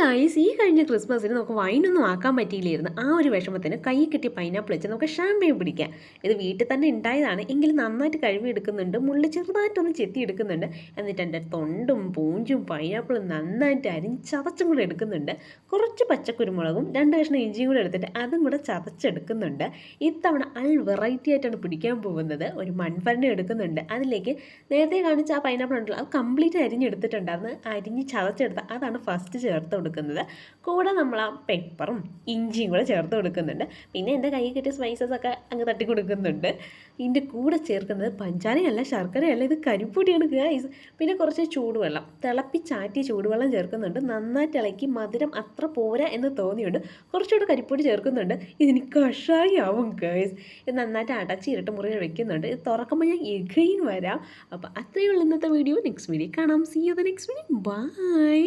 Guys, ഈ കഴിഞ്ഞ ക്രിസ്മസിന് നമുക്ക് വൈനൊന്നും ആക്കാൻ പറ്റിയില്ലായിരുന്നു. ആ ഒരു വിഷമത്തിന് കൈ കിട്ടിയ പൈനാപ്പിൾ വെച്ച് നമുക്ക് ഷാമ്പയിൻ പിടിക്കാം. ഇത് വീട്ടിൽ തന്നെ ഉണ്ടായതാണ്, എങ്കിലും നന്നായിട്ട് കഴുകി എടുക്കുന്നുണ്ട്, മുള്ളി ചെറുതായിട്ടൊന്ന് ചെത്തി എടുക്കുന്നുണ്ട്. എന്നിട്ട് എൻ്റെ തൊണ്ടും പൂഞ്ചും പൈനാപ്പിളും നന്നായിട്ട് അരിഞ്ഞ് ചതച്ചും കൂടെ എടുക്കുന്നുണ്ട്. കുറച്ച് പച്ചക്കുരുമുളകും 2 കഷ്ണം ഇഞ്ചിയും കൂടെ എടുത്തിട്ട് അതും കൂടെ ചതച്ചെടുക്കുന്നുണ്ട്. ഇത്തവണ വെറൈറ്റി ആയിട്ടാണ് പിടിക്കാൻ പോകുന്നത്. ഒരു മൺഭരണി എടുക്കുന്നുണ്ട്, അതിലേക്ക് നേരത്തെ കാണിച്ച ആ പൈനാപ്പിൾ ഉണ്ടല്ലോ അത് കംപ്ലീറ്റ് അരിഞ്ഞെടുത്തിട്ടുണ്ടായിരുന്നു. അരിഞ്ഞ് ചതച്ചെടുത്ത് അതാണ് ഫസ്റ്റ് ചേർത്ത് കൊടുക്കുന്നത്. കൂടെ നമ്മൾ ആ പെപ്പറും ഇഞ്ചിയും കൂടെ ചേർത്ത് കൊടുക്കുന്നുണ്ട്. പിന്നെ എൻ്റെ കയ്യിൽ കിട്ടിയ സ്പൈസസ് ഒക്കെ അങ്ങ് തട്ടി കൊടുക്കുന്നുണ്ട്. ഇതിൻ്റെ കൂടെ ചേർക്കുന്നത് പഞ്ചാരയല്ല, ശർക്കരയല്ല, ഇത് കരിപ്പൊടിയാണ് ഗൈസ്. പിന്നെ കുറച്ച് ചൂടുവെള്ളം, തിളപ്പിച്ചാറ്റിയ ചൂടുവെള്ളം ചേർക്കുന്നുണ്ട്. നന്നായിട്ട് ഇളക്കി. മധുരം അത്ര പോരാ എന്ന് തോന്നിയുണ്ട് കുറച്ചുകൂടെ കരിപ്പൊടി ചേർക്കുന്നുണ്ട്. ഇതിന് കഷായി ആവും ഗൈസ്. ഇത് നന്നായിട്ട് അടച്ച് ഇരട്ട് മുറിയിൽ വെക്കുന്നുണ്ട്. ഇത് തുറക്കുമ്പോൾ ഞാൻ എഗെയിൻ വരാം. അപ്പോൾ അത്രയേ ഉള്ളൂ ഇന്നത്തെ വീഡിയോ. നെക്സ്റ്റ് വീഡിയോ കാണാം. See you the next video. By.